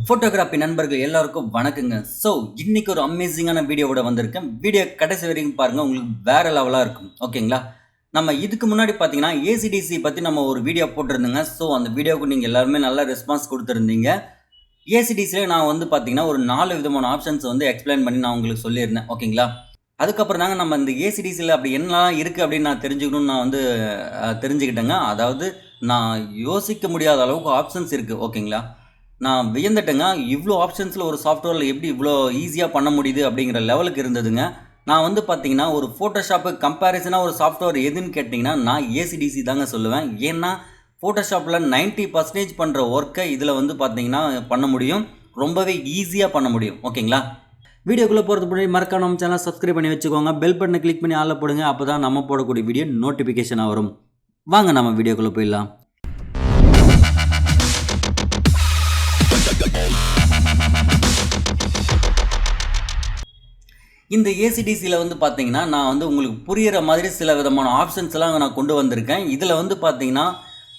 Photography நண்பர்கள் எல்லாருக்கும் வணக்கங்க. ஸோ இன்னைக்கு ஒரு அமேசிங்கான வீடியோவோட வந்திருக்கேன். வீடியோ கடைசி வரைக்கும் பாருங்கள், உங்களுக்கு வேறு லெவலாக இருக்கும். ஓகேங்களா? நம்ம இதுக்கு முன்னாடி பார்த்தீங்கன்னா ஏசிடிசி பற்றி நம்ம ஒரு வீடியோ போட்டிருந்தோங்க. ஸோ அந்த வீடியோவுக்கு நீங்கள் எல்லாருமே நல்ல ரெஸ்பான்ஸ் கொடுத்துருந்தீங்க. ஏசிடிசியில் நான் வந்து பார்த்தீங்கன்னா ஒரு 4 விதமான ஆப்ஷன்ஸ் வந்து எக்ஸ்பிளைன் பண்ணி நான் உங்களுக்கு சொல்லியிருந்தேன். ஓகேங்களா? அதுக்கப்புறம் தாங்க நம்ம இந்த ஏசிடிசியில் அப்படி என்னலாம் இருக்குது அப்படின்னு நான் தெரிஞ்சுக்கணும்னு நான் வந்து தெரிஞ்சுக்கிட்டேங்க. அதாவது நான் யோசிக்க முடியாத அளவுக்கு ஆப்ஷன்ஸ் இருக்குது. ஓகேங்களா? நான் வியந்துட்டேங்க. இவ்வளோ ஆப்ஷன்ஸில் ஒரு சாஃப்ட்வேரில் எப்படி இவ்வளோ ஈஸியாக பண்ண முடியுது அப்படிங்கிற லெவலுக்கு இருந்ததுங்க. நான் வந்து பார்த்தீங்கன்னா ஒரு ஃபோட்டோஷாப்பு கம்பேரிசனாக ஒரு சாஃப்ட்வேர் எதுன்னு கேட்டிங்கன்னா நான் ஏசிடிசி தாங்க சொல்லுவேன். ஏன்னா ஃபோட்டோஷாப்பில் 90% பண்ணுற ஒர்க்கை இதில் வந்து பார்த்தீங்கன்னா பண்ண முடியும். ரொம்பவே ஈஸியாக பண்ண முடியும். ஓகேங்களா? வீடியோக்குள்ளே போகிறது முன்னாடி மறக்காம நம்ம சேனலை சப்ஸ்கிரைப் பண்ணி வச்சுக்கோங்க. பெல் பட்டனை கிளிக் பண்ணி ஆளில் போடுங்க. அப்போ தான் நம்ம போடக்கூடிய வீடியோ நோட்டிஃபிகேஷனாக வரும். வாங்க நம்ம வீடியோக்குள்ளே போயிடலாம். இந்த ஏசிடிசியில் வந்து பார்த்தீங்கன்னா நான் வந்து உங்களுக்கு புரிகிற மாதிரி சில விதமான ஆப்ஷன்ஸ்லாம் நான் கொண்டு வந்திருக்கேன். இதில் வந்து பார்த்தீங்கன்னா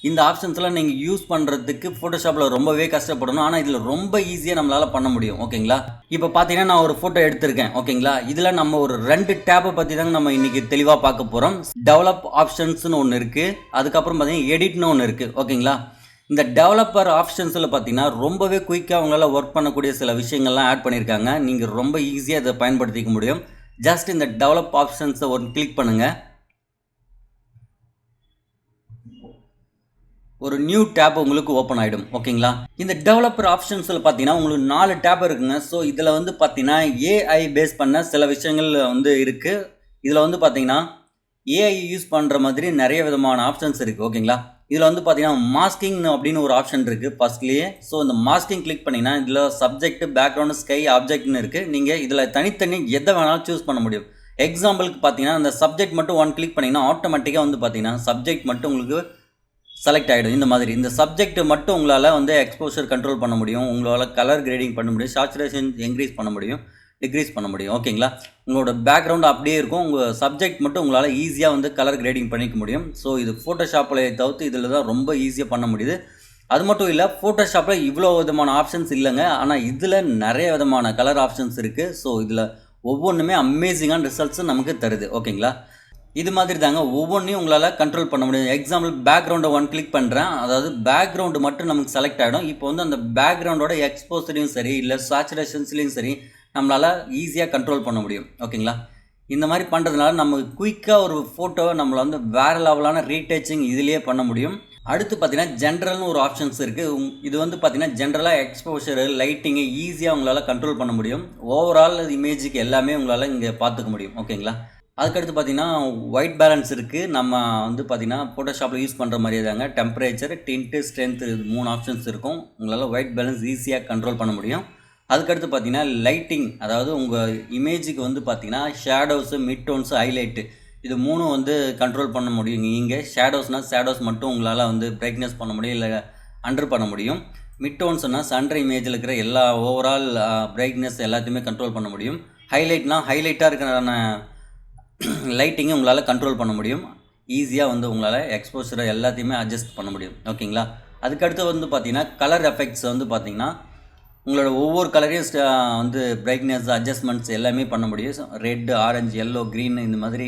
இந்த ஆப்ஷன்ஸ்லாம் நீங்கள் யூஸ் பண்ணுறதுக்கு ஃபோட்டோஷாப்பில் ரொம்பவே கஷ்டப்படணும். ஆனால் இதில் ரொம்ப ஈஸியாக நம்மளால் பண்ண முடியும். ஓகேங்களா? இப்போ பார்த்தீங்கன்னா நான் ஒரு ஃபோட்டோ எடுத்திருக்கேன். ஓகேங்களா? இதில் நம்ம ஒரு 2 டேப்பை பற்றி தாங்க நம்ம இன்றைக்கி தெளிவாக பார்க்க போகிறோம். டெவலப் ஆப்ஷன்ஸ்னு ஒன்று இருக்குது, அதுக்கப்புறம் பார்த்தீங்கன்னா எடிட்னு ஒன்று இருக்குது. ஓகேங்களா? இந்த டெவலப்பர் ஆப்ஷன்ஸில் பார்த்தீங்கன்னா ரொம்பவே குயிக்காக அவங்களால ஒர்க் பண்ணக்கூடிய சில விஷயங்கள்லாம் ஆட் பண்ணியிருக்காங்க. நீங்கள் ரொம்ப ஈஸியாக இதை பயன்படுத்திக்க முடியும். ஜஸ்ட் இந்த டெவலப் ஆப்ஷன்ஸை ஒரு கிளிக் பண்ணுங்கள். ஒரு நியூ டேப் உங்களுக்கு ஓப்பன் ஆகிடும். ஓகேங்களா? இந்த டெவலப்பர் ஆப்ஷன்ஸில் பார்த்தீங்கன்னா உங்களுக்கு 4 டேப் இருக்குங்க. ஸோ இதில் வந்து பார்த்தீங்கன்னா ஏஐ பேஸ் பண்ண சில விஷயங்கள் வந்து இருக்குது. இதில் வந்து பார்த்தீங்கன்னா ஏஐ யூஸ் பண்ணுற மாதிரி நிறைய விதமான ஆப்ஷன்ஸ் இருக்குது. ஓகேங்களா? இதில் வந்து பார்த்தீங்கன்னா மாஸ்கிங் அப்படின்னு ஒரு ஆப்ஷன் இருக்குது ஃபஸ்ட்லேயே. ஸோ இந்த மாஸ்கிங் கிளிக் பண்ணிங்கன்னா இதில் சப்ஜெக்ட், பேக்ரவுண்டு, ஸ்கை, ஆப்ஜெக்ட்னு இருக்குது. நீங்கள் இதில் தனித்தனி எதை வேணாலும் சூஸ் பண்ண முடியும். எக்ஸாம்பிளுக்கு பார்த்தீங்கன்னா அந்த சப்ஜெக்ட் மட்டும் ஒன் கிளிக் பண்ணிங்கன்னா ஆட்டோமேட்டிக்காக வந்து பார்த்தீங்கன்னா சப்ஜெக்ட் மட்டும் உங்களுக்கு செலக்ட் ஆகிடும். இந்த மாதிரி இந்த சப்ஜெக்ட் மட்டும் உங்களால் வந்து எக்ஸ்போஷர் கண்ட்ரோல் பண்ண முடியும். உங்களால் கலர் கிரேடிங் பண்ண முடியும், சேச்சுரேஷன் இன்க்ரீஸ் பண்ண முடியும், டிக்ரீஸ் பண்ண முடியும். ஓகேங்களா? உங்களோட பேக்ரவுண்ட் அப்படியே இருக்கும். உங்கள் சப்ஜெக்ட் மட்டும் உங்களால் ஈஸியாக வந்து கலர் கிரேடிங் பண்ணிக்க முடியும். ஸோ இது ஃபோட்டோஷாப்பில் தவிர்த்து இதில் தான் ரொம்ப ஈஸியாக பண்ண முடியுது. அது மட்டும் இல்லை, ஃபோட்டோஷாப்பில் இவ்வளோ விதமான ஆப்ஷன்ஸ் இல்லைங்க. ஆனால் இதில் நிறைய விதமான கலர் ஆப்ஷன்ஸ் இருக்குது. ஸோ இதில் ஒவ்வொன்றுமே அமேசிங்கான ரிசல்ட்ஸும் நமக்கு தருது. ஓகேங்களா? இது மாதிரி தாங்க ஒவ்வொன்றையும் உங்களால் கண்ட்ரோல் பண்ண முடியும். எக்ஸாம்பிள் பேக்ரவுண்டை ஒன் கிளிக் பண்ணுறேன். அதாவது பேக்ரவுண்டு மட்டும் நமக்கு செலக்ட் ஆகிடும். இப்போ வந்து அந்த பேக்ரவுண்டோட எக்ஸ்போசரையும் சரி, இல்லை சேச்சுரேஷன்ஸ்லேயும் சரி, நம்மளால் ஈஸியாக கண்ட்ரோல் பண்ண முடியும். ஓகேங்களா? இந்த மாதிரி பண்ணுறதுனால நம்ம குயிக்காக ஒரு ஃபோட்டோவை நம்மளை வந்து வேறு லெவலான ரீடச்சிங் இதிலேயே பண்ண முடியும். அடுத்து பார்த்தீங்கன்னா ஜென்ரல்னு ஒரு ஆப்ஷன்ஸ் இருக்குது. இது வந்து பார்த்தீங்கன்னா ஜென்ரலாக எக்ஸ்போஷரு, லைட்டிங்கை ஈஸியாக உங்களால் கண்ட்ரோல் பண்ண முடியும். ஓவரால் இமேஜுக்கு எல்லாமே உங்களால் இங்கே பார்த்துக்க முடியும். ஓகேங்களா? அதுக்கடுத்து பார்த்தீங்கன்னா ஒயிட் பேலன்ஸ் இருக்குது. நம்ம வந்து பார்த்திங்கன்னா ஃபோட்டோஷாப்பில் யூஸ் பண்ணுற மாதிரியே தாங்க. டெம்பரேச்சர், டிண்ட்டு, ஸ்ட்ரென்த்து 3 ஆப்ஷன்ஸ் இருக்கும். உங்களால் ஒயிட் பேலன்ஸ் ஈஸியாக கண்ட்ரோல் பண்ண முடியும். அதுக்கடுத்து பார்த்தீங்கன்னா லைட்டிங், அதாவது உங்கள் இமேஜுக்கு வந்து பார்த்திங்கன்னா ஷேடோஸு, மிட் டோன்ஸு, ஹைலைட்டு, இது 3 வந்து கண்ட்ரோல் பண்ண முடியும். இங்கே ஷேடோஸ்னால் ஷேடோஸ் மட்டும் உங்களால் வந்து பிரைட்னஸ் பண்ண முடியும், இல்லை அண்டர் பண்ண முடியும். மிட் டோன்ஸ்னால் சன்ரை இமேஜில் இருக்கிற எல்லா ஓவரால் பிரைட்னஸ் எல்லாத்தையுமே கண்ட்ரோல் பண்ண முடியும். ஹைலைட்னால் ஹைலைட்டாக இருக்கிற லைட்டிங்கை உங்களால் கண்ட்ரோல் பண்ண முடியும். ஈஸியாக வந்து உங்களால் எக்ஸ்போஷரை எல்லாத்தையுமே அட்ஜஸ்ட் பண்ண முடியும். ஓகேங்களா? அதுக்கடுத்து வந்து பார்த்திங்கன்னா கலர் எஃபெக்ட்ஸ் வந்து பார்த்திங்கன்னா உங்களோட ஒவ்வொரு கலரையும் வந்து பிரைட்னஸ் அட்ஜஸ்ட்மெண்ட்ஸ் எல்லாமே பண்ண முடியும். ரெட், ஆரஞ்சு, எல்லோ, க்ரீன், இந்த மாதிரி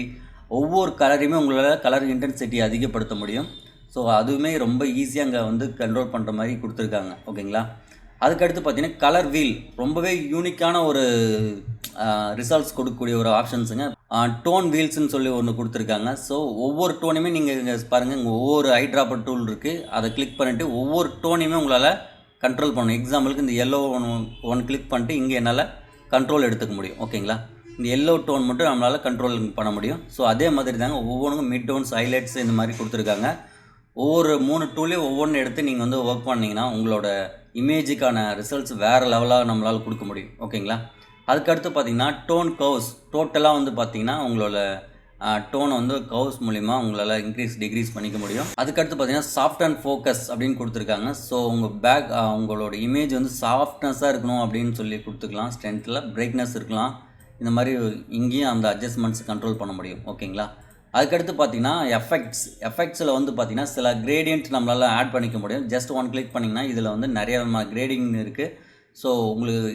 ஒவ்வொரு கலரையுமே உங்களால் கலர் இன்டென்சிட்டி அதிகப்படுத்த முடியும். ஸோ அதுவுமே ரொம்ப ஈஸியாக அங்கே வந்து கண்ட்ரோல் பண்ணுற மாதிரி கொடுத்துருக்காங்க. ஓகேங்களா? அதுக்கடுத்து பார்த்தீங்கன்னா கலர் வீல், ரொம்பவே யூனிக்கான ஒரு ரிசல்ட்ஸ் கொடுக்கக்கூடிய ஒரு ஆப்ஷன்ஸுங்க. டோன் வீல்ஸ்ன்னு சொல்லி ஒன்று கொடுத்துருக்காங்க. ஸோ ஒவ்வொரு டோனையுமே நீங்கள் இங்கே பாருங்கள், இங்கே ஒவ்வொரு ஐ ட்ராப்பர் டூல் இருக்குது. அதை கிளிக் பண்ணிவிட்டு ஒவ்வொரு டோனையுமே உங்களால் கண்ட்ரோல் பண்ணணும். எக்ஸாம்பிளுக்கு இந்த எல்லோ ஒன் கிளிக் பண்ணிட்டு இங்கே என்னால் கண்ட்ரோல் எடுத்துக்க முடியும். ஓகேங்களா? இந்த எல்லோ டோன் மட்டும் நம்மளால் கண்ட்ரோல் பண்ண முடியும். ஸோ அதே மாதிரி தாங்க ஒவ்வொன்றுக்கும் மிட் டோன்ஸ், ஹைலைட்ஸ் இந்த மாதிரி கொடுத்துருக்காங்க. ஒவ்வொரு 3 டூலையும் ஒவ்வொன்று எடுத்து நீங்கள் வந்து ஒர்க் பண்ணிங்கன்னா உங்களோட இமேஜுக்கான ரிசல்ட்ஸ் வேறு லெவலாக நம்மளால் கொடுக்க முடியும். ஓகேங்களா? அதுக்கடுத்து பார்த்திங்கன்னா டோன் கர்வ்ஸ், டோட்டலாக வந்து பார்த்திங்கன்னா உங்களோட டோனை வந்து கர்வ்ஸ் மூலிமா உங்களால் இன்க்ரீஸ் டிக்ரீஸ் பண்ணிக்க முடியும். அதுக்கடுத்து பார்த்திங்கன்னா சாஃப்ட் அண்ட் ஃபோக்கஸ் அப்படின்னு கொடுத்துருக்காங்க. ஸோ உங்களோட இமேஜ் வந்து சாஃப்ட்னஸாக இருக்கணும் அப்படின்னு சொல்லி கொடுத்துக்கலாம். ஸ்ட்ரென்த்தில் பிரைட்னஸ் இருக்கலாம். இந்த மாதிரி இங்கேயும் அந்த அட்ஜஸ்ட்மெண்ட்ஸ் கண்ட்ரோல் பண்ண முடியும். ஓகேங்களா? அதுக்கடுத்து பார்த்தீங்கன்னா எஃபெக்ட்ஸில் வந்து பார்த்தீங்கன்னா சில கிரேடியன்ட் நம்மளால் ஆட் பண்ணிக்க முடியும். ஜஸ்ட் ஒன் கிளிக் பண்ணிங்கன்னா இதில் வந்து நிறைய கிரேடிங் இருக்குது. ஸோ உங்களுக்கு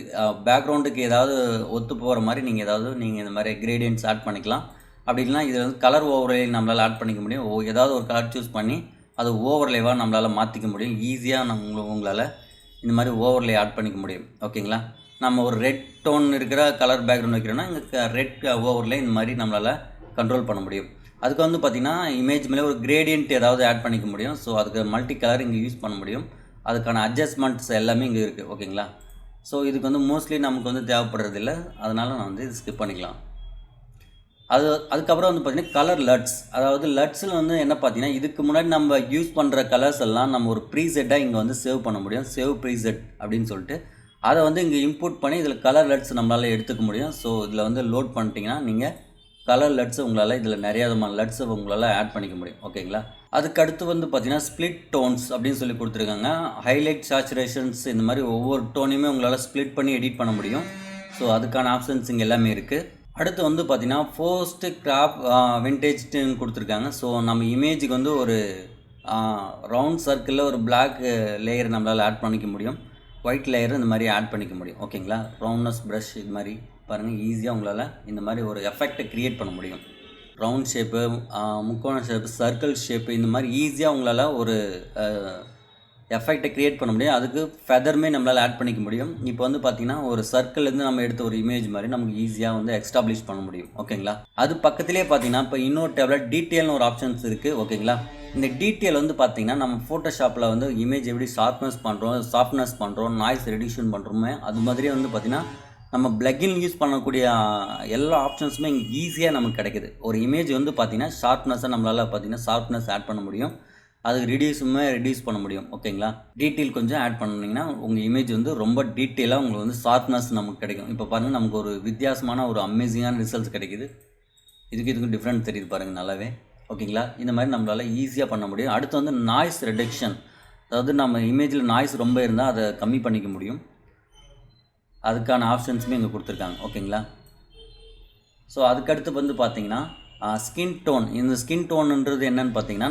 பேக்ரவுண்டுக்கு ஏதாவது ஒத்து போகிற மாதிரி நீங்கள் இந்த மாதிரி கிரேடியன்ட்ஸ் ஆட் பண்ணிக்கலாம். அப்படி இல்லைனா இதில் வந்து கலர் ஓவர்லே நம்மளால் ஆட் பண்ணிக்க முடியும். ஏதாவது ஒரு கலர் சூஸ் பண்ணி அது ஓவர்லேவாக நம்மளால் மாற்றிக்க முடியும். ஈஸியாக உங்களால் இந்த மாதிரி ஓவர்லே ஆட் பண்ணிக்க முடியும். ஓகேங்களா? நம்ம ஒரு ரெட் டோன் இருக்கிற கலர் பேக்ரவுண்ட் வைக்கிறோன்னா இங்கே ரெட் ஓவர்லே இந்த மாதிரி நம்மளால் கண்ட்ரோல் பண்ண முடியும். அதுக்கு வந்து பார்த்திங்கன்னா இமேஜ் மேலே ஒரு கிரேடியன்ட் ஏதாவது ஆட் பண்ணிக்க முடியும். ஸோ அதுக்கு மல்டி கலர் இங்கே யூஸ் பண்ண முடியும். அதுக்கான அட்ஜஸ்ட்மெண்ட்ஸ் எல்லாமே இங்கே இருக்குது. ஓகேங்களா? ஸோ இதுக்கு வந்து மோஸ்ட்லி நமக்கு வந்து தேவைப்படுறதில்ல. அதனால் நான் வந்து இது ஸ்கிப் பண்ணிக்கலாம். அதுக்கப்புறம் வந்து பார்த்திங்கன்னா கலர் லட்ஸ். அதாவது லட்ஸில் வந்து என்ன பார்த்தீங்கன்னா இதுக்கு முன்னாடி நம்ம யூஸ் பண்ணுற கலர்ஸ் எல்லாம் நம்ம ஒரு ப்ரீசெட்டாக இங்கே வந்து சேவ் பண்ண முடியும். சேவ் ப்ரீசெட் அப்படின்னு சொல்லிட்டு அதை வந்து இங்கே இம்போர்ட் பண்ணி இதில் கலர் லட்ஸ் நம்மளால் எடுத்துக்க முடியும். ஸோ இதில் வந்து லோட் பண்ணிட்டீங்கன்னா நீங்கள் கலர் லட்ஸை உங்களால் இதில் நிறையா விதமான லட்ஸை உங்களால் ஆட் பண்ணிக்க முடியும். ஓகேங்களா? அதுக்கு அடுத்து வந்து பார்த்திங்கன்னா ஸ்ப்ளிட் டோன்ஸ் அப்படின்னு சொல்லி கொடுத்துருக்காங்க. ஹைலைட், சேச்சுரேஷன்ஸ் இந்த மாதிரி ஒவ்வொரு டோனையுமே உங்களால் ஸ்ப்ளிட் பண்ணி எடிட் பண்ண முடியும். ஸோ அதுக்கான ஆப்ஷன்ஸ் இங்கே எல்லாமே இருக்குது. அடுத்து வந்து பார்த்திங்கன்னா போஸ்ட் கிராப் விண்டேஜ்னு கொடுத்துருக்காங்க. ஸோ நம்ம இமேஜுக்கு வந்து ஒரு ரவுண்ட் சர்க்கிளில் ஒரு பிளாக் லேயர் நம்மளால் ஆட் பண்ணிக்க முடியும். ஒயிட் லேயர் இந்த மாதிரி ஆட் பண்ணிக்க முடியும். ஓகேங்களா? ரவுண்ட்னஸ் ப்ரஷ் இது மாதிரி பாருங்கள், ஈஸியாக உங்களால் இந்த மாதிரி ஒரு எஃபெக்டை க்ரியேட் பண்ண முடியும். ரவுண்ட் ஷேப்பு, முக்கோண ஷேப்பு, சர்க்கிள் ஷேப்பு இந்த மாதிரி ஈஸியாக உங்களால் ஒரு எஃபெக்டை க்ரியேட் பண்ண முடியும். அதுக்கு ஃபெதருமே நம்மளால் ஆட் பண்ணிக்க முடியும். இப்போ வந்து பார்த்திங்கன்னா ஒரு சர்க்கிள்லேருந்து நம்ம எடுத்த ஒரு இமேஜ் மாதிரி நமக்கு ஈஸியாக வந்து எக்ஸ்டாப்ளிஷ் பண்ண முடியும். ஓகேங்களா? அது பக்கத்திலே பார்த்திங்கன்னா இப்போ இன்னொரு டேபில் டீட்டெயில்னு ஒரு ஆப்ஷன்ஸ் இருக்குது. ஓகேங்களா? இந்த டீட்டெயில் வந்து பார்த்திங்கன்னா நம்ம ஃபோட்டோஷாப்பில் வந்து இமேஜ் எப்படி ஷார்ப்னஸ் பண்ணுறோம், சாஃப்ட்னஸ் பண்ணுறோம், நாய்ஸ் ரெடியூஷன் பண்ணுறோமே அது மாதிரியே வந்து பார்த்திங்கன்னா நம்ம பிளக்கின் யூஸ் பண்ணக்கூடிய எல்லா ஆப்ஷன்ஸுமே இங்கே ஈஸியாக நமக்கு கிடைக்குது. ஒரு இமேஜ் வந்து பார்த்திங்கன்னா ஷார்ப்னஸை நம்மளால் பார்த்திங்கன்னா ஷார்ப்னஸ் ஆட் பண்ண முடியும். அதுக்கு ரெடியூஸ் பண்ண முடியும். ஓகேங்களா? டீட்டெயில் கொஞ்சம் ஆட் பண்ணிங்கன்னா உங்கள் இமேஜ் வந்து ரொம்ப டீட்டெயிலாக உங்களுக்கு வந்து ஷார்ப்னஸ் நமக்கு கிடைக்கும். இப்போ பாருங்கள், நமக்கு ஒரு வித்தியாசமான ஒரு அமேசிங்கான ரிசல்ட்ஸ் கிடைக்குது. இதுக்கும் டிஃப்ரெண்ட் தெரியுது பாருங்கள் நல்லாவே. ஓகேங்களா? இந்த மாதிரி நம்மளால் ஈஸியாக பண்ண முடியும். அடுத்து வந்து நாய்ஸ் ரெடக்ஷன். அதாவது நம்ம இமேஜில் நாய்ஸ் ரொம்ப இருந்தால் அதை கம்மி பண்ணிக்க முடியும். அதுக்கான ஆப்ஷன்ஸுமே இங்கே கொடுத்துருக்காங்க. ஓகேங்களா? ஸோ அதுக்கடுத்து வந்து பார்த்திங்கன்னா ஸ்கின் டோன். இந்த ஸ்கின் டோனுன்றது என்னென்னு பார்த்தீங்கன்னா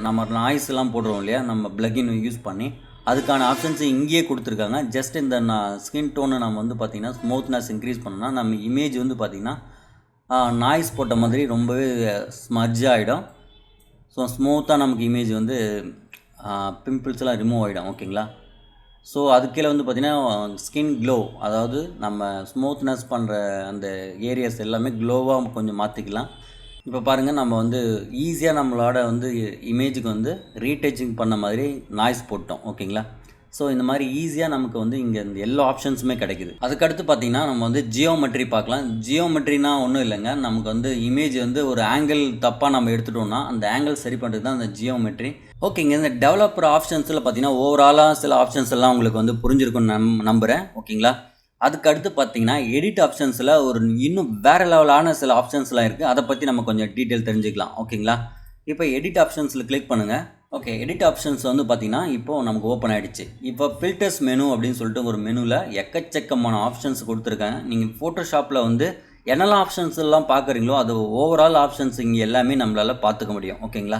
நம்ம நாய்ஸ்லாம் போடுறோம் இல்லையா, நம்ம பிளக்கின் யூஸ் பண்ணி அதுக்கான ஆப்ஷன்ஸ் இங்கேயே கொடுத்துருக்காங்க. ஜஸ்ட் இந்த ஸ்கின் டோனை நம்ம வந்து பார்த்திங்கன்னா ஸ்மூத்னஸ் இன்க்ரீஸ் பண்ணோன்னா நம்ம இமேஜ் வந்து பார்த்திங்கன்னா நாய்ஸ் போட்ட மாதிரி ரொம்பவே ஸ்மர்ஜ் ஆகிடும். ஸோ ஸ்மூத்தாக நமக்கு இமேஜ் வந்து பிம்பிள்ஸ்லாம் ரிமூவ் ஆகிடும். ஓகேங்களா? ஸோ அது கீழே வந்து பார்த்திங்கன்னா ஸ்கின் க்ளோ, அதாவது நம்ம ஸ்மூத்னஸ் பண்ணுற அந்த ஏரியாஸ் எல்லாமே க்ளோவாக கொஞ்சம் மாற்றிக்கலாம். இப்போ பாருங்கள், நம்ம வந்து ஈஸியாக நம்மளோட வந்து இமேஜுக்கு வந்து ரீடச்சிங் பண்ண மாதிரி நாய்ஸ் போட்டோம். ஓகேங்களா? ஸோ இந்த மாதிரி ஈஸியாக நமக்கு வந்து இங்கே இந்த எல்லா ஆப்ஷன்ஸுமே கிடைக்குது. அதுக்கடுத்து பார்த்திங்கன்னா நம்ம வந்து ஜியோமெட்ரி பார்க்கலாம். ஜியோமெட்ரினா ஒன்றும் இல்லைங்க, நமக்கு வந்து இமேஜ் வந்து ஒரு ஆங்கிள் தப்பாக நம்ம எடுத்துட்டோம்னா அந்த ஆங்கிள் சரி பண்ணுறது தான் அந்த ஜியோமெட்ரி. ஓகேங்க, இந்த டெவலப்பர் ஆப்ஷன்ஸில் பார்த்தீங்கன்னா ஓவராலாக சில ஆப்ஷன்ஸ் எல்லாம் உங்களுக்கு வந்து புரிஞ்சிருக்குன்னு நம்புகிறேன். ஓகேங்களா? அதுக்கடுத்து பார்த்தீங்கன்னா எடிட் ஆப்ஷன்ஸில் ஒரு இன்னும் வேறு லெவலான சில ஆப்ஷன்ஸ்லாம் இருக்குது. அதை பற்றி நம்ம கொஞ்சம் டீட்டெயில் தெரிஞ்சுக்கலாம். ஓகேங்களா? இப்போ எடிட் ஆப்ஷன்ஸில் கிளிக் பண்ணுங்கள். ஓகே, எடிட் ஆப்ஷன்ஸ் வந்து பார்த்திங்கன்னா இப்போது நமக்கு ஓப்பன் ஆகிடுச்சு. இப்போ ஃபில்டர்ஸ் மெனு அப்படின்னு சொல்லிட்டு ஒரு மெனுவில் எக்கச்சக்கமான ஆப்ஷன்ஸ் கொடுத்துருக்காங்க. நீங்கள் ஃபோட்டோஷாப்பில் வந்து என்னெல்லாம் ஆப்ஷன்ஸ் எல்லாம் பார்க்குறீங்களோ அது ஓவரால் ஆப்ஷன்ஸ் இங்கே எல்லாமே நம்மளால் பார்த்துக்க முடியும். ஓகேங்களா?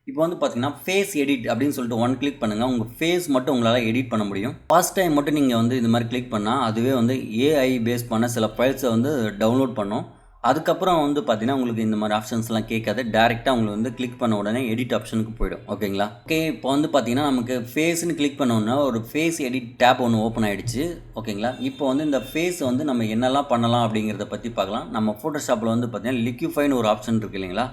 இப்போ வந்து பார்த்திங்கன்னா ஃபேஸ் எடிட் அப்படின்னு சொல்லிட்டு ஒன் கிளிக் பண்ணுங்கள். உங்கள் ஃபேஸ் மட்டும் உங்களால் எடிட் பண்ண முடியும். ஃபர்ஸ்ட் டைம் மட்டும் நீங்கள் வந்து இந்த மாதிரி கிளிக் பண்ணால் அதுவே வந்து ஏஐ பேஸ் பண்ண சில ஃபைல்ஸை வந்து டவுன்லோட் பண்ணும். அதுக்கப்புறம் வந்து பார்த்திங்கன்னா உங்களுக்கு இந்த மாதிரி ஆப்ஷன்ஸ்லாம் கேட்காது. டேரெக்டாக உங்களுக்கு வந்து கிளிக் பண்ண உடனே எடிட் ஆப்ஷனுக்கு போயிடும். ஓகேங்களா? ஓகே, இப்போ வந்து பார்த்திங்கன்னா நமக்கு ஃபேஸ்ன்னு கிளிக் பண்ணோன்னா ஒரு ஃபேஸ் எடிட் டேப் ஒன்று ஓப்பன் ஆகிடுச்சு. ஓகேங்களா? இப்போ வந்து இந்த ஃபேஸ் வந்து நம்ம என்னெல்லாம் பண்ணலாம் அப்படிங்கிறத பற்றி பார்க்கலாம். நம்ம ஃபோட்டோஷாப்பில் வந்து பார்த்திங்கன்னா லிக்யூஃபைன்னு ஒரு ஆப்ஷன் இருக்குது இல்லைங்களா,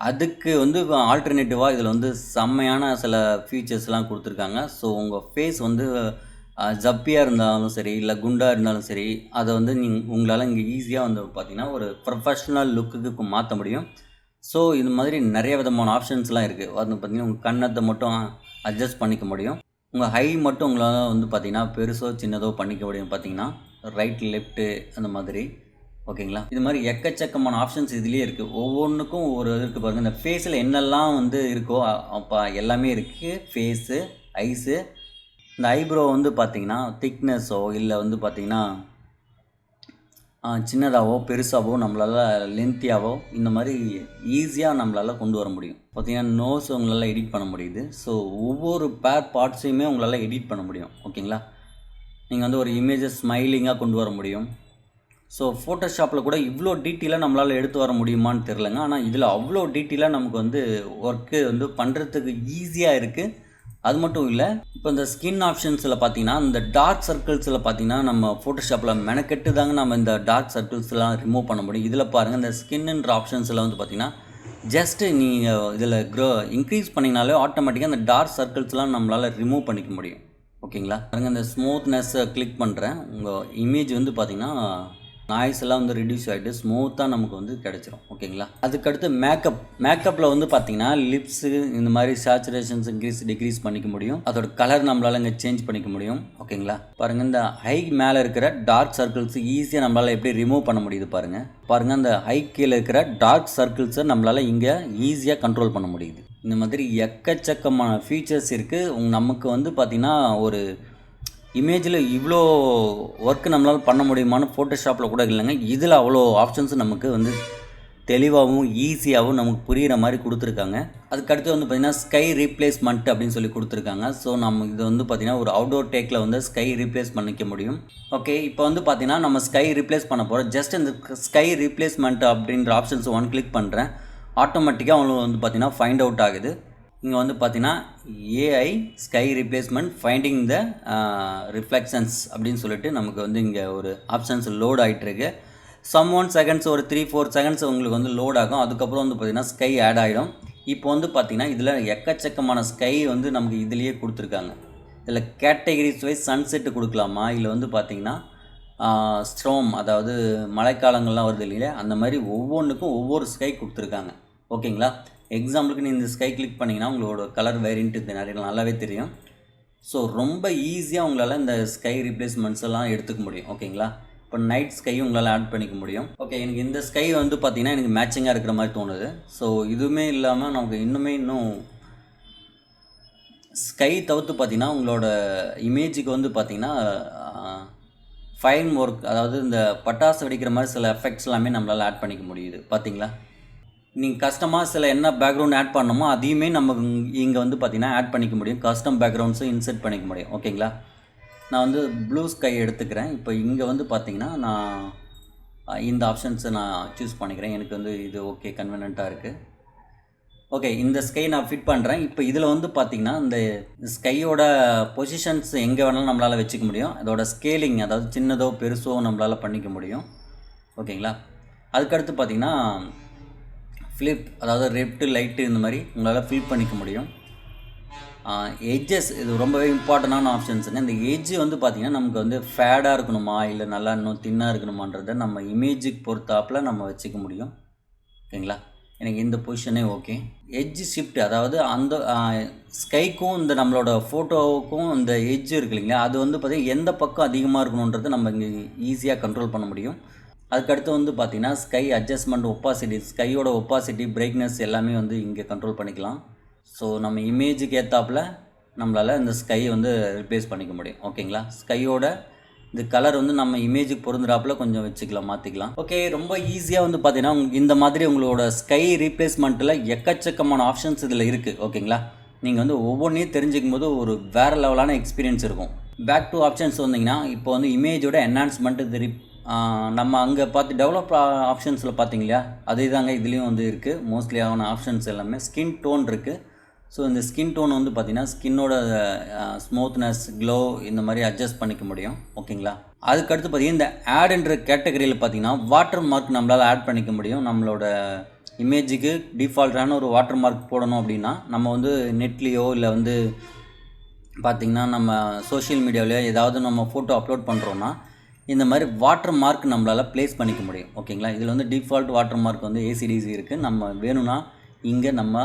அதுக்கு வந்து ஆல்டர்னேட்டிவாக இதில் வந்து செம்மையான சில ஃபீச்சர்ஸ்லாம் கொடுத்துருக்காங்க. ஸோ உங்கள் ஃபேஸ் வந்து ஜப்பியாக இருந்தாலும் சரி, இல்லை குண்டாக இருந்தாலும் சரி, அதை வந்து உங்களால் இங்கே ஈஸியாக வந்து பார்த்திங்கன்னா ஒரு ப்ரொஃபஷ்னல் லுக்குக்கு மாற்ற முடியும். ஸோ இது மாதிரி நிறைய விதமான ஆப்ஷன்ஸ்லாம் இருக்குது. அது பார்த்திங்கன்னா உங்கள் கண்ணத்தை மட்டும் அட்ஜஸ்ட் பண்ணிக்க முடியும். உங்கள் ஹை மட்டும் உங்களால் வந்து பார்த்திங்கன்னா பெருசோ சின்னதோ பண்ணிக்க முடியும். பார்த்திங்கன்னா ரைட், லெஃப்ட்டு அந்த மாதிரி. ஓகேங்களா? இது மாதிரி எக்கச்சக்கமான ஆப்ஷன்ஸ் இதுலேயே இருக்குது. ஒவ்வொன்றுக்கும் ஒரு இருக்குது பாருங்கள். இந்த ஃபேஸில் என்னெல்லாம் வந்து இருக்கோ அப்போ எல்லாமே இருக்குது. ஃபேஸு, ஐஸு, இந்த ஐப்ரோ வந்து பார்த்திங்கன்னா திக்னஸோ இல்லை வந்து பார்த்திங்கன்னா சின்னதாகவோ பெருசாகவோ நம்மளால் லென்த்தியாகவோ இந்த மாதிரி ஈஸியாக நம்மளால் கொண்டு வர முடியும். பார்த்திங்கன்னா நோஸ் உங்களால் எடிட் பண்ண முடியுது. ஸோ ஒவ்வொரு பார்ட்ஸையுமே உங்களால் எடிட் பண்ண முடியும். ஓகேங்களா? நீங்கள் வந்து ஒரு இமேஜை ஸ்மைலிங்காக கொண்டு வர முடியும். ஸோ ஃபோட்டோஷாப்பில் கூட இவ்வளோ டீட்டெயிலாக நம்மளால் எடுத்து வர முடியுமான்னு தெரிலங்க. ஆனால் இதில் அவ்வளோ டீட்டெயிலாக நமக்கு வந்து ஒர்க்கு வந்து பண்ணுறதுக்கு ஈஸியாக இருக்குது. அது மட்டும் இல்லை, இப்போ இந்த ஸ்கின் ஆப்ஷன்ஸில் பார்த்தீங்கன்னா இந்த டார்க் சர்க்கிள்ஸில் பார்த்தீங்கன்னா நம்ம ஃபோட்டோஷாப்பில் மெனக்கெட்டு தாங்க நம்ம இந்த டார்க் சர்க்கிள்ஸ்லாம் ரிமூவ் பண்ண முடியும். இதில் பாருங்கள், இந்த ஸ்கின்ன்ற ஆப்ஷன்ஸில் வந்து பார்த்தீங்கன்னா ஜஸ்ட்டு நீங்கள் இதில் இன்க்ரீஸ் பண்ணிங்கனாலே ஆட்டோமேட்டிக்காக அந்த டார்க் சர்க்கிள்ஸ்லாம் நம்மளால் ரிமூவ் பண்ணிக்க முடியும். ஓகேங்களா? பாருங்கள், இந்த ஸ்மூத்னஸ்ஸை கிளிக் பண்ணுறேன். உங்கள் இமேஜ் வந்து பார்த்திங்கன்னா நாய்ஸ் எல்லாம் வந்து ரிடியூஸ் ஆகிட்டு ஸ்மூத்தாக நமக்கு வந்து கிடச்சிரும். ஓகேங்களா? அதுக்கடுத்து மேக்கப்பில் வந்து பார்த்திங்கன்னா லிப்ஸு இந்த மாதிரி சேச்சுரேஷன்ஸ் டிக்ரீஸ் பண்ணிக்க முடியும். அதோட கலர் நம்மளால் இங்கே சேஞ்ச் பண்ணிக்க முடியும். ஓகேங்களா? பாருங்கள், இந்த ஹை மேலே இருக்கிற டார்க் சர்க்கிள்ஸ் ஈஸியாக நம்மளால் எப்படி ரிமூவ் பண்ண முடியுது பாருங்கள் அந்த ஹை கீழே இருக்கிற டார்க் சர்க்கிள்ஸை நம்மளால் இங்கே ஈஸியாக கண்ட்ரோல் பண்ண முடியுது. இந்த மாதிரி எக்கச்சக்கமான ஃபீச்சர்ஸ் இருக்குது. நமக்கு வந்து பார்த்திங்கன்னா ஒரு இமேஜில் இவ்வளோ ஒர்க்கு நம்மளால் பண்ண முடியுமான்னு ஃபோட்டோஷாப்பில் கூட இல்லைங்க. இதில் அவ்வளோ ஆப்ஷன்ஸ் நமக்கு வந்து தெளிவாகவும் ஈஸியாகவும் நமக்கு புரிகிற மாதிரி கொடுத்துருக்காங்க. அதுக்கடுத்து வந்து பார்த்திங்கன்னா ஸ்கை ரீப்ளேஸ்மெண்ட் அப்படின்னு சொல்லி கொடுத்துருக்காங்க. ஸோ நம்ம இது வந்து பார்த்திங்கன்னா ஒரு அவுட்டோர் டேக்கில் வந்து ஸ்கை ரீப்ளேஸ் பண்ணிக்க முடியும். ஓகே, இப்போ வந்து பார்த்திங்கன்னா நம்ம ஸ்கை ரீப்ளேஸ் பண்ண போகிறோம். ஜஸ்ட் இந்த ஸ்கை ரீப்ளேஸ்மெண்ட் அப்படின்ற ஆப்ஷன்ஸ் கிளிக் பண்ணுறேன். ஆட்டோமேட்டிக்காக அவங்களுக்கு வந்து பார்த்திங்கன்னா ஃபைண்ட் அவுட் ஆகுது. இங்கே வந்து பார்த்தீங்கன்னா AI sky replacement finding the reflections அப்படின்னு சொல்லிட்டு நமக்கு வந்து இங்கே ஒரு ஆப்ஷன்ஸ் லோட் ஆகிட்டுருக்கு. சம் 1 செகண்ட்ஸ் ஒரு 3-4 செகண்ட்ஸ் உங்களுக்கு வந்து லோட் ஆகும். அதுக்கப்புறம் வந்து பார்த்திங்கன்னா ஸ்கை ஆட் ஆகிடும். இப்போ வந்து பார்த்திங்கன்னா இதில் எக்கச்சக்கமான ஸ்கை வந்து நமக்கு இதுலேயே கொடுத்துருக்காங்க. இதில் கேட்டகரிஸ் வைஸ் சன்செட்டு கொடுக்கலாமா, இல்லை வந்து பார்த்திங்கன்னா ஸ்ட்ரோம், அதாவது மழைக்காலங்கள்லாம் வருது இல்லையா, அந்த மாதிரி ஒவ்வொன்றுக்கும் ஒவ்வொரு ஸ்கை கொடுத்துருக்காங்க. ஓகேங்களா? எக்ஸாம்பிளுக்கு நீங்கள் இந்த ஸ்கை கிளிக் பண்ணிங்கன்னா உங்களோட கலர் வேரியன்ட்டு நிறைய நல்லாவே தெரியும். ஸோ ரொம்ப ஈஸியாக உங்களால் இந்த ஸ்கை ரீப்ளேஸ்மெண்ட்ஸ் எல்லாம் எடுத்துக்க முடியும். ஓகேங்களா? இப்போ நைட் ஸ்கையும் உங்களால் ஆட் பண்ணிக்க முடியும். ஓகே, எனக்கு இந்த ஸ்கை வந்து பார்த்திங்கன்னா எனக்கு மேட்சிங்காக இருக்கிற மாதிரி தோணுது. ஸோ இதுவுமே இல்லாமல் நமக்கு இன்னும் ஸ்கை தவிர்த்து பார்த்திங்கன்னா உங்களோட இமேஜுக்கு வந்து பார்த்திங்கன்னா ஃபைன் ஒர்க், அதாவது இந்த பட்டாசு வெடிக்கிற மாதிரி சில எஃபெக்ட்ஸ் எல்லாமே நம்மளால் ஆட் பண்ணிக்க முடியுது. பார்த்திங்களா? நீங்கள் கஸ்டமாக சில என்ன பேக்ரவுண்ட் ஆட் பண்ணணுமோ அதையுமே நம்ம இங்கே வந்து பார்த்திங்கன்னா ஆட் பண்ணிக்க முடியும். கஸ்டம் பேக்ரவுண்ட்ஸும் இன்சர்ட் பண்ணிக்க முடியும். ஓகேங்களா? நான் வந்து ப்ளூ ஸ்கை எடுத்துக்கிறேன். இப்போ இங்கே வந்து பார்த்திங்கன்னா நான் இந்த ஆப்ஷன்ஸை நான் சூஸ் பண்ணிக்கிறேன். எனக்கு வந்து இது ஓகே, கன்வீனியண்ட்டாக இருக்குது. ஓகே, இந்த ஸ்கை நான் ஃபிட் பண்ணுறேன். இப்போ இதில் வந்து பார்த்திங்கன்னா இந்த ஸ்கையோட பொசிஷன்ஸ் எங்கே வேணாலும் நம்மளால் வச்சுக்க முடியும். அதோட ஸ்கேலிங், அதாவது சின்னதோ பெருசோ நம்மளால் பண்ணிக்க முடியும். ஓகேங்களா? அதுக்கடுத்து பார்த்திங்கன்னா ஃப்ளிப், அதாவது லெஃப்ட் லைட்டு இந்த மாதிரி உங்களால் ஃபில் பண்ணிக்க முடியும். எட்ஜஸ், இது ரொம்பவே இம்பார்ட்டண்டான ஆப்ஷன்ஸுங்க. இந்த எட்ஜ் வந்து பார்த்திங்கன்னா நமக்கு வந்து ஃபேடாக இருக்கணுமா, இல்லை நல்லா இன்னும் தின்னாக இருக்கணுமான்றதை நம்ம இமேஜுக்கு பொறுத்தாப்பில் நம்ம வச்சுக்க முடியும். ஓகேங்களா? எனக்கு இந்த பொசிஷனே ஓகே. எட்ஜ் ஷிஃப்ட், அதாவது அந்த ஸ்கைக்கும் இந்த நம்மளோட ஃபோட்டோவுக்கும் இந்த எட்ஜ் இருக்கு இல்லைங்களா, அது வந்து பார்த்திங்கன்னா எந்த பக்கம் அதிகமாக இருக்கணுன்றதை நம்ம இங்கே ஈஸியாக கண்ட்ரோல் பண்ண முடியும். அதுக்கடுத்து வந்து பார்த்திங்கன்னா ஸ்கை அட்ஜஸ்ட்மெண்ட், ஒப்பாசிட்டி, ஸ்கையோட ஒப்பாசிட்டி, பிரைட்னஸ் எல்லாமே வந்து இங்கே கண்ட்ரோல் பண்ணிக்கலாம். ஸோ நம்ம இமேஜுக்கு ஏற்றாப்பில் நம்மளால் இந்த ஸ்கையை வந்து ரிப்ளேஸ் பண்ணிக்க முடியும். ஓகேங்களா? ஸ்கையோட இந்த கலர் வந்து நம்ம இமேஜுக்கு பொருந்துறாப்பில் கொஞ்சம் வச்சுக்கலாம், மாற்றிக்கலாம். ஓகே, ரொம்ப ஈஸியாக வந்து பார்த்திங்கன்னா இந்த மாதிரி உங்களோட ஸ்கை ரீப்ளேஸ்மெண்ட்டில் எக்கச்சக்கமான ஆப்ஷன்ஸ் இதில் இருக்குது. ஓகேங்களா? நீங்கள் வந்து ஒவ்வொன்றையும் தெரிஞ்சுக்கும் போது ஒரு வேறு லெவலான எக்ஸ்பீரியன்ஸ் இருக்கும். பேக் டு ஆப்ஷன்ஸ் வந்தீங்கன்னா இப்போ வந்து இமேஜோட என்ஹான்ஸ்மெண்ட்டு நம்ம அங்கே பார்த்து டெவலப் ஆப்ஷன்ஸில் பார்த்தீங்க இல்லையா, அதே தாங்க இதுலேயும் வந்து இருக்குது. மோஸ்ட்லி ஆன ஆப்ஷன்ஸ் எல்லாமே ஸ்கின் டோன் இருக்குது. ஸோ இந்த ஸ்கின் டோன் வந்து பார்த்திங்கன்னா ஸ்கின்னோட ஸ்மூத்னஸ், க்ளோ இந்த மாதிரி அட்ஜஸ்ட் பண்ணிக்க முடியும். ஓகேங்களா? அதுக்கடுத்து பார்த்திங்கன்னா இந்த ஆடுன்ற கேட்டகரியில் பார்த்திங்கன்னா வாட்டர் மார்க் நம்மளால் ஆட் பண்ணிக்க முடியும். நம்மளோட இமேஜுக்கு டிஃபால்ட்டான ஒரு வாட்டர் மார்க் போடணும் அப்படின்னா நம்ம வந்து நெட்லேயோ இல்லை வந்து பார்த்திங்கன்னா நம்ம சோஷியல் மீடியாவிலையோ ஏதாவது நம்ம ஃபோட்டோ அப்லோட் பண்ணுறோன்னா இந்த மாதிரி வாட்டர் மார்க் நம்மளால் ப்ளேஸ் பண்ணிக்க முடியும். ஓகேங்களா? இதில் வந்து டிஃபால்ட் வாட்டர் மார்க் வந்து ACDC இருக்குது. நம்ம வேணும்னா இங்கே நம்ம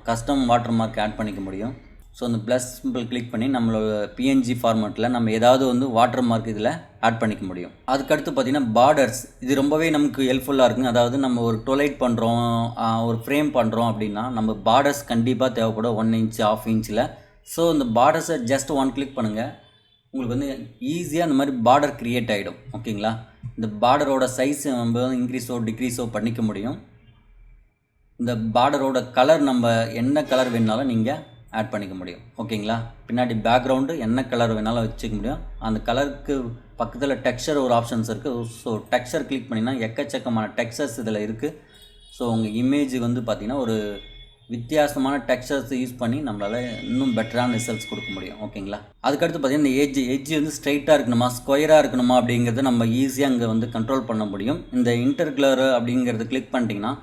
கஸ்டம் வாட்டர் மார்க் ஆட் பண்ணிக்க முடியும். ஸோ அந்த ப்ளஸ் சிம்பிள் கிளிக் பண்ணி நம்மளோட PNG ஃபார்மேட்டில் நம்ம ஏதாவது வந்து வாட்டர் மார்க் இதில் ஆட் பண்ணிக்க முடியும். அதுக்கடுத்து பார்த்திங்கன்னா பார்டர்ஸ், இது ரொம்பவே நமக்கு ஹெல்ப்ஃபுல்லாக இருக்குங்க. அதாவது நம்ம ஒரு டொலைட் பண்ணுறோம், ஒரு ஃப்ரேம் பண்ணுறோம் அப்படின்னா நம்ம பார்டர்ஸ் கண்டிப்பாக தேவைப்படும் 1 இன்ச் 1/2 இன்ச்சில். ஸோ இந்த பார்டர்ஸை ஜஸ்ட் 1 கிளிக் பண்ணுங்கள், உங்களுக்கு வந்து ஈஸியாக அந்த மாதிரி பார்டர் க்ரியேட் ஆகிடும். ஓகேங்களா? இந்த பார்டரோட சைஸ் நம்ம இன்க்ரீஸோ டிக்ரீஸோ பண்ணிக்க முடியும். இந்த பார்டரோட கலர் நம்ம என்ன கலர் வேணுனாலும் நீங்கள் ஆட் பண்ணிக்க முடியும். ஓகேங்களா? பின்னாடி பேக்ரவுண்டு என்ன கலர் வேணாலும் வச்சுக்க முடியும். அந்த கலருக்கு பக்கத்தில் டெக்ஸ்சர் ஒரு ஆப்ஷன்ஸ் இருக்குது. ஸோ டெக்ஸ்சர் கிளிக் பண்ணிங்கன்னா எக்கச்சக்கமான டெக்ஸ்சர்ஸ் இதில் இருக்குது. ஸோ உங்கள் இமேஜுக்கு வந்து பார்த்திங்கன்னா ஒரு வித்தியாசமான டெக்ஸ்சர்ஸ் யூஸ் பண்ணி நம்மளால் இன்னும் பெட்டரான ரிசல்ட்ஸ் கொடுக்க முடியும். ஓகேங்களா? அதுக்கடுத்து பார்த்திங்கன்னா இந்த எட்ஜ் வந்து ஸ்ட்ரைட்டாக இருக்கணுமா ஸ்கொயராக இருக்கணுமா அப்படிங்கிறத நம்ம ஈஸியாக அங்கே வந்து கண்ட்ரோல் பண்ண முடியும். இந்த இன்டர்கலர் அப்படிங்கிறத கிளிக் பண்ணிட்டீங்கன்னா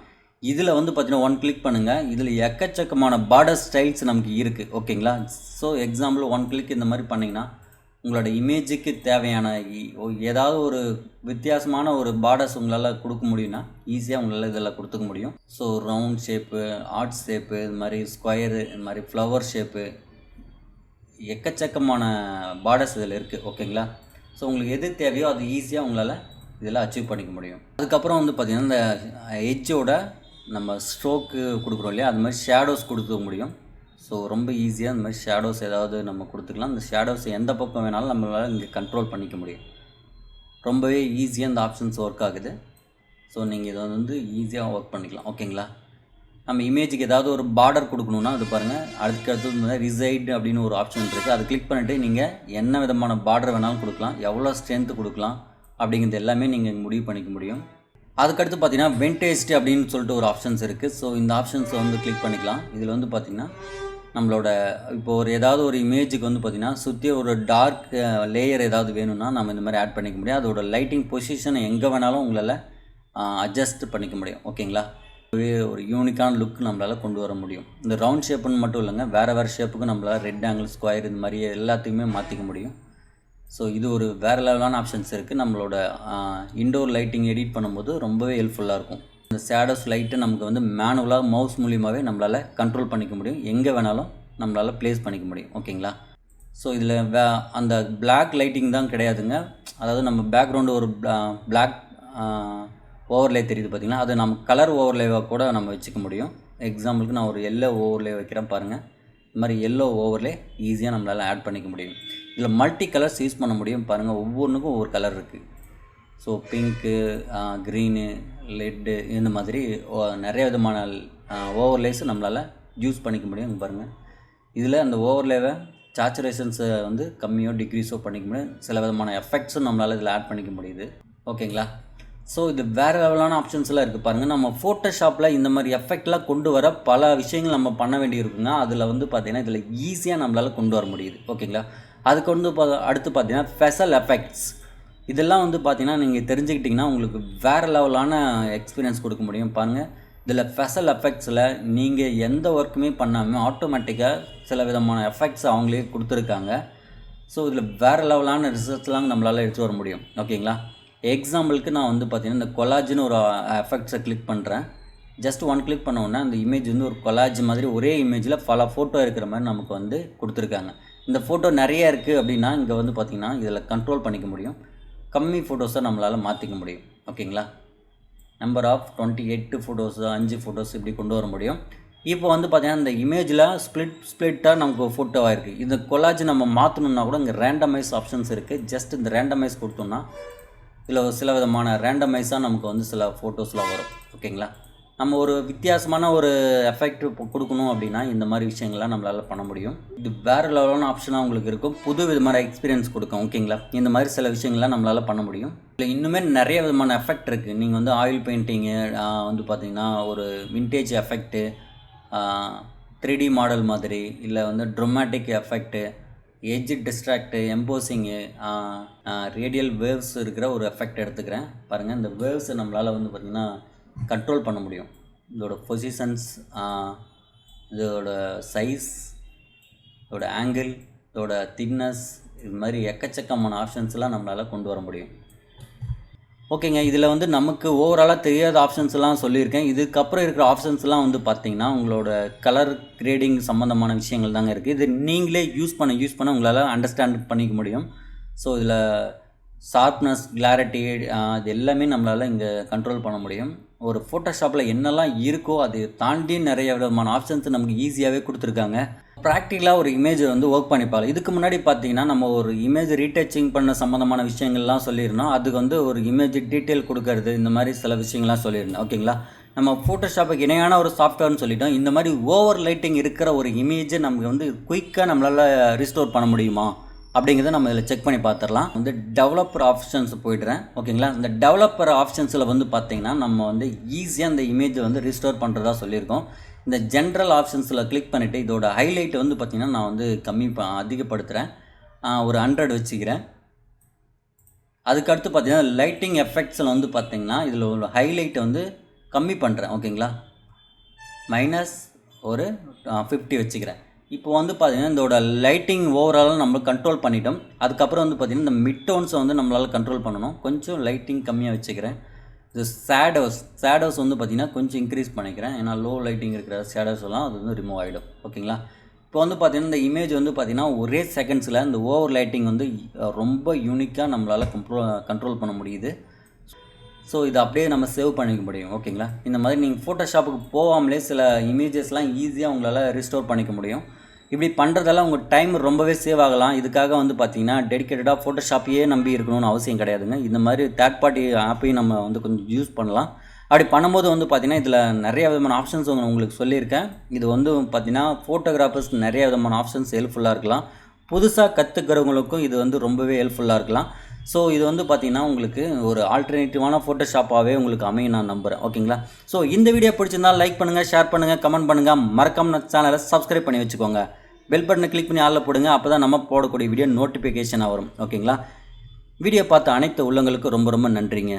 இதில் வந்து பார்த்திங்கன்னா ஒன் கிளிக் பண்ணுங்கள். இதில் எக்கச்சக்கமான பார்டர் ஸ்டைல்ஸ் நமக்கு இருக்குது. ஓகேங்களா? ஸோ எக்ஸாம்பிள் ஒன் கிளிக் இந்த மாதிரி பண்ணிங்கன்னா உங்களோட இமேஜுக்கு தேவையான ஏதாவது ஒரு வித்தியாசமான ஒரு பார்டர்ஸ் உங்களால் கொடுக்க முடியும்னா ஈஸியாக உங்களால் இதில் கொடுத்துக்க முடியும். So round shape, art shape, இது மாதிரி ஸ்கொயரு, இது மாதிரி ஃப்ளவர் ஷேப்பு, எக்கச்சக்கமான பார்டர்ஸ் இதில் இருக்குது. ஓகேங்களா? ஸோ உங்களுக்கு எது தேவையோ அது ஈஸியாக உங்களால் இதில் அச்சீவ் பண்ணிக்க முடியும். அதுக்கப்புறம் வந்து பார்த்திங்கன்னா இந்த எட்ஜோட நம்ம ஸ்ட்ரோக்கு கொடுக்குறோம் இல்லையா, அது மாதிரி ஷேடோஸ் கொடுக்க முடியும். ஸோ ரொம்ப ஈஸியாக இந்த மாதிரி ஷேடோஸ் ஏதாவது நம்ம கொடுத்துக்கலாம். இந்த ஷேடோஸ் எந்த பக்கம் வேணாலும் நம்மளால் இங்கே கண்ட்ரோல் பண்ணிக்க முடியும். ரொம்பவே ஈஸியாக இந்த ஆப்ஷன்ஸ் ஒர்க் ஆகுது. ஸோ நீங்கள் இதை வந்து ஈஸியாக ஒர்க் பண்ணிக்கலாம். ஓகேங்களா? நம்ம இமேஜுக்கு ஏதாவது ஒரு பார்டர் கொடுக்கணுன்னா அது பாருங்கள், அதுக்கடுத்து ரிசைட் அப்படின்னு ஒரு ஆப்ஷன் இருக்குது. அதை கிளிக் பண்ணிவிட்டு நீங்கள் என்ன விதமான பார்டர் வேணாலும் கொடுக்கலாம், எவ்வளோ ஸ்ட்ரென்த்து கொடுக்கலாம் அப்படிங்கிறது எல்லாமே நீங்கள் முடிவு பண்ணிக்க முடியும். அதுக்கடுத்து பார்த்தீங்கன்னா வென்டேஜ் அப்படின்னு சொல்லிட்டு ஒரு ஆப்ஷன்ஸ் இருக்குது. ஸோ இந்த ஆப்ஷன்ஸை வந்து கிளிக் பண்ணிக்கலாம். இதில் வந்து பார்த்திங்கன்னா நம்மளோட இப்போ ஒரு ஏதாவது ஒரு இமேஜுக்கு வந்து பார்த்திங்கன்னா சுற்றி ஒரு டார்க் லேயர் ஏதாவது வேணும்னா நம்ம இந்த மாதிரி ஆட் பண்ணிக்க முடியும். அதோட லைட்டிங் பொசிஷனை எங்கே வேணாலும் உங்களால் அட்ஜஸ்ட் பண்ணிக்க முடியும். ஓகேங்களா? ஒரு யூனிக்கான லுக் நம்மளால் கொண்டு வர முடியும். இந்த ரவுண்ட் ஷேப்புன்னு மட்டும் இல்லைங்க, வேறு ஷேப்புக்கு நம்மளால் ரெட் ஆங்கிள், ஸ்கொயர், இது மாதிரி எல்லாத்தையுமே மாற்றிக்க முடியும். ஸோ இது ஒரு வேறு லெவலான ஆப்ஷன்ஸ் இருக்குது. நம்மளோட இன்டோர் லைட்டிங் எடிட் பண்ணும்போது ரொம்பவே ஹெல்ப்ஃபுல்லாக இருக்கும். இந்த ஷேடோஸ் லைட்டை நமக்கு வந்து மேனுவலாக மவுஸ் மூலியமாகவே நம்மளால் கண்ட்ரோல் பண்ணிக்க முடியும். எங்கே வேணாலும் நம்மளால் ப்ளேஸ் பண்ணிக்க முடியும். ஓகேங்களா? ஸோ இதில் அந்த பிளாக் லைட்டிங் தான் கிடையாதுங்க. அதாவது நம்ம பேக்ரவுண்டு ஒரு பிளாக் ஓவர்லே தெரியுது பார்த்திங்கன்னா, அது நம்ம கலர் ஓவர்லேவாக கூட நம்ம வச்சுக்க முடியும். எக்ஸாம்பிளுக்கு நான் ஒரு எல்லோ ஓவர்லே வைக்கிறேன் பாருங்கள். இது மாதிரி எல்லோ ஓவர்லே ஈஸியாக நம்மளால் ஆட் பண்ணிக்க முடியும். இதில் மல்டி கலர்ஸ் யூஸ் பண்ண முடியும் பாருங்கள். ஒவ்வொன்றுக்கும் ஒவ்வொரு கலர் இருக்குது. ஸோ பிங்க்கு, க்ரீனு, லெட்டு, இந்த மாதிரி நிறைய விதமான ஓவர்லேஸை நம்மளால் யூஸ் பண்ணிக்க முடியும். இங்கே பாருங்கள், இதில் அந்த ஓவர்லேவை சேச்சுரேஷன்ஸை வந்து கம்மியோ டிக்ரீஸோ பண்ணிக்க முடியும். சில விதமான எஃபெக்ட்ஸும் நம்மளால் இதில் ஆட் பண்ணிக்க முடியுது. ஓகேங்களா? ஸோ இது வேறு லெவலான ஆப்ஷன்ஸ்லாம் இருக்குது பாருங்கள். நம்ம ஃபோட்டோஷாப்பில் இந்த மாதிரி எஃபெக்ட்லாம் கொண்டு வர பல விஷயங்கள் நம்ம பண்ண வேண்டியிருக்குங்க. அதில் வந்து பார்த்திங்கன்னா இதில் ஈஸியாக நம்மளால் கொண்டு வர முடியுது. ஓகேங்களா? அதுக்கு வந்து அடுத்து பார்த்திங்கன்னா ஸ்பெஷல் எஃபெக்ட்ஸ். இதெல்லாம் வந்து பார்த்திங்கன்னா நீங்கள் தெரிஞ்சுக்கிட்டிங்கன்னா உங்களுக்கு வேறு லெவலான எக்ஸ்பீரியன்ஸ் கொடுக்க முடியும். பாருங்கள், இதில் ஸ்பெஷல் எஃபெக்ட்ஸில் நீங்கள் எந்த ஒர்க்குமே பண்ணாமல் ஆட்டோமேட்டிக்காக சில விதமான எஃபெக்ட்ஸ் அவங்களே கொடுத்துருக்காங்க. ஸோ இதில் வேறு லெவலான ரிசல்ட்ஸ்லாம் நம்மளால் எடுத்து வர முடியும். ஓகேங்களா? எக்ஸாம்பிளுக்கு நான் வந்து பார்த்திங்கன்னா இந்த கொலாஜ்னு ஒரு எஃபெக்ட்ஸை கிளிக் பண்ணுறேன். ஜஸ்ட் ஒன் கிளிக் பண்ண உடனே அந்த இமேஜ் வந்து ஒரு கொலாஜ் மாதிரி ஒரே இமேஜில் பல ஃபோட்டோ இருக்கிற மாதிரி நமக்கு வந்து கொடுத்துருக்காங்க. இந்த ஃபோட்டோ நிறைய இருக்குது அப்படின்னா இங்கே வந்து பார்த்திங்கன்னா இதில் கண்ட்ரோல் பண்ணிக்க முடியும். கம்மி ஃபோட்டோஸை நம்மளால் மாற்றிக்க முடியும். ஓகேங்களா? நம்பர் ஆஃப் 28 ஃபோட்டோஸ், 5 ஃபோட்டோஸ் இப்படி கொண்டு வர முடியும். இப்போ வந்து பார்த்திங்கன்னா இந்த இமேஜில் ஸ்ப்ளிட்டாக நமக்கு ஃபோட்டோவாக இருக்குது. இந்த கொலாஜ் நம்ம மாற்றணுன்னா கூட இங்கே ரேண்டமைஸ் ஆப்ஷன்ஸ் இருக்குது. ஜஸ்ட் இந்த ரேண்டமைஸ் கொடுத்தோம்னா இதில் சில விதமான ரேண்டமைஸாக நமக்கு வந்து சில ஃபோட்டோஸ்லாம் வரும். ஓகேங்களா? நம்ம ஒரு வித்தியாசமான ஒரு எஃபெக்ட் கொடுக்கணும் அப்படின்னா இந்த மாதிரி விஷயங்கள்லாம் நம்மளால் பண்ண முடியும். இது வேறு லெவலான ஆப்ஷனாக உங்களுக்கு இருக்கும். புது விதமான எக்ஸ்பீரியன்ஸ் கொடுக்கும். ஓகேங்களா? இந்த மாதிரி சில விஷயங்கள்லாம் நம்மளால் பண்ண முடியும். இல்லை இன்னுமே நிறைய விதமான எஃபெக்ட் இருக்குது. நீங்கள் வந்து ஆயில் பெயிண்டிங்கு, வந்து பார்த்திங்கன்னா ஒரு விண்டேஜ் எஃபெக்ட்டு, 3D மாடல் மாதிரி, இல்லை வந்து chromatic effect, edge distract, embossing, radial waves இருக்கிற ஒரு எஃபெக்ட் எடுத்துக்கிறேன் பாருங்கள். இந்த வேவ்ஸை நம்மளால் வந்து பார்த்திங்கன்னா கண்ட்ரோல் பண்ண முடியும். இதோட பொசிஷன்ஸ், இதோட சைஸ், இதோட ஆங்கிள், இதோட திக்னஸ், இது மாதிரி எக்கச்சக்கமான ஆப்ஷன்ஸ்லாம் நம்மளால் கொண்டு வர முடியும். ஓகேங்க, இதில் வந்து நமக்கு ஓவராலாக தெரியாத ஆப்ஷன்ஸ்லாம் சொல்லியிருக்கேன். இதுக்கப்புறம் இருக்கிற ஆப்ஷன்ஸ்லாம் வந்து பார்த்திங்கன்னா உங்களோட கலர் கிரேடிங் சம்மந்தமான விஷயங்கள் தாங்க இருக்குது. இது நீங்களே யூஸ் பண்ண உங்களால் அண்டர்ஸ்டாண்ட் பண்ணிக்க முடியும். ஸோ இதில் ஷார்ப்னஸ், கிளாரிட்டி, இது எல்லாமே நம்மளால் இங்கே கண்ட்ரோல் பண்ண முடியும். ஒரு ஃபோட்டோஷாப்பில் என்னெல்லாம் இருக்கோ அது தாண்டி நிறைய விதமான ஆப்ஷன்ஸ் நமக்கு ஈஸியாகவே கொடுத்துருக்காங்க. ப்ராக்டிக்கலாக ஒரு இமேஜை வந்து ஒர்க் பண்ணிப்பாங்க. இதுக்கு முன்னாடி பார்த்தீங்கன்னா நம்ம ஒரு இமேஜ் ரீடச்சிங் பண்ண சம்மந்தமான விஷயங்கள்லாம் சொல்லியிருந்தோம். அதுக்கு வந்து ஒரு இமேஜ் டீட்டெயில் கொடுக்கறது, இந்த மாதிரி சில விஷயங்கள்லாம் சொல்லியிருந்தோம். ஓகேங்களா? நம்ம ஃபோட்டோஷாப்புக்கு இணையான ஒரு சாஃப்ட்வேர்னு சொல்லிட்டோம். இந்த மாதிரி ஓவர் லைட்டிங் இருக்கிற ஒரு இமேஜை நமக்கு வந்து குயிக்காக நம்மளால் ரிஸ்டோர் பண்ண முடியுமா அப்படிங்கிறத நம்ம இதில் செக் பண்ணி பார்த்துடலாம். வந்து டெவலப்பர் ஆப்ஷன்ஸ் போய்ட்டுறேன். ஓகேங்களா, இந்த டெவலப்பர் ஆப்ஷன்ஸில் வந்து பார்த்திங்கன்னா நம்ம வந்து ஈஸியாக இந்த இமேஜை வந்து ரிஸ்டோர் பண்ணுறதா சொல்லியிருக்கோம். இந்த ஜென்ரல் ஆப்ஷன்ஸில் கிளிக் பண்ணிவிட்டு இதோட ஹைலைட் வந்து பார்த்திங்கன்னா நான் வந்து அதிகப்படுத்துகிறேன். ஒரு 100 வச்சுக்கிறேன். அதுக்கடுத்து பார்த்திங்கன்னா லைட்டிங் எஃபெக்ட்ஸில் வந்து பார்த்திங்கன்னா இதில் ஒரு ஹைலைட்டை வந்து கம்மி பண்ணுறேன். ஓகேங்களா, மைனஸ் ஒரு 50 வச்சுக்கிறேன். இப்போ வந்து பார்த்திங்கன்னா இதோட லைட்டிங் ஓவராலாக நம்ம கண்ட்ரோல் பண்ணிட்டோம். அதுக்கப்புறம் வந்து பார்த்திங்கன்னா இந்த மிட் டோன்ஸை வந்து நம்மளால் கண்ட்ரோல் பண்ணணும். கொஞ்சம் லைட்டிங் கம்மியாக வச்சுக்கிறேன். இது ஷேடோஸ் வந்து பார்த்திங்கன்னா கொஞ்சம் இன்க்ரீஸ் பண்ணிக்கிறேன். ஏன்னா லோ லைட்டிங் இருக்கிற ஷேடோஸ் எல்லாம் அது வந்து ரிமூவ் ஆகிடும். ஓகேங்களா, இப்போ வந்து பார்த்திங்கன்னா இந்த இமேஜ் வந்து பார்த்திங்கன்னா ஒரே செகண்ட்ஸில் இந்த ஓவர் லைட்டிங் வந்து ரொம்ப யூனிக்காக நம்மளால் கண்ட்ரோல் பண்ண முடியுது. ஸோ இதை அப்படியே நம்ம சேவ் பண்ணிக்க முடியும். ஓகேங்களா, இந்த மாதிரி நீங்கள் ஃபோட்டோஷாப்புக்கு போகாமலே சில இமேஜஸ்லாம் ஈஸியாக உங்களால் ரிஸ்டோர் பண்ணிக்க முடியும். இப்படி பண்ணுறதெல்லாம் உங்கள் டைம் ரொம்பவே சேவ் ஆகலாம். இதுக்காக வந்து பார்த்திங்கன்னா டெடிக்கேட்டடாக ஃபோட்டோஷாப்பையே நம்பி இருக்கணும்னு அவசியம் கிடையாதுங்க. இந்த மாதிரி தேர்ட் பார்ட்டி ஆப்பையும் நம்ம வந்து கொஞ்சம் யூஸ் பண்ணலாம். அப்படி பண்ணும்போது வந்து பார்த்திங்கன்னா இதில் நிறைய விதமான ஆப்ஷன்ஸ் உங்களுக்கு சொல்லியிருக்கேன். இது வந்து பார்த்திங்கன்னா ஃபோட்டோகிராஃபர்ஸ் நிறைய விதமான ஆப்ஷன்ஸ் ஹெல்ப்ஃபுல்லாக இருக்கலாம். புதுசாக கற்றுக்கிறவங்களுக்கும் இது வந்து ரொம்பவே ஹெல்ப்ஃபுல்லாக இருக்கலாம். ஸோ இது வந்து பார்த்திங்கன்னா உங்களுக்கு ஒரு ஆல்டர்னேட்டிவான ஃபோட்டோஷாப்பாகவே உங்களுக்கு அமையும் நான் நம்புகிறேன். ஓகேங்களா, ஸோ இந்த வீடியோ பிடிச்சிருந்தால் லைக் பண்ணுங்கள், ஷேர் பண்ணுங்கள், கமெண்ட் பண்ணுங்கள். மறக்காம சேனலை சப்ஸ்கிரைப் பண்ணி வச்சுக்கோங்க. பெல் பட்டனை கிளிக் பண்ணி ஆளில் போடுங்க. அப்போ தான் நம்ம போடக்கூடிய வீடியோ நோட்டிஃபிகேஷனாக வரும். ஓகேங்களா, வீடியோ பார்த்த அனைத்து உள்ளங்களுக்கும் ரொம்ப ரொம்ப நன்றிங்க.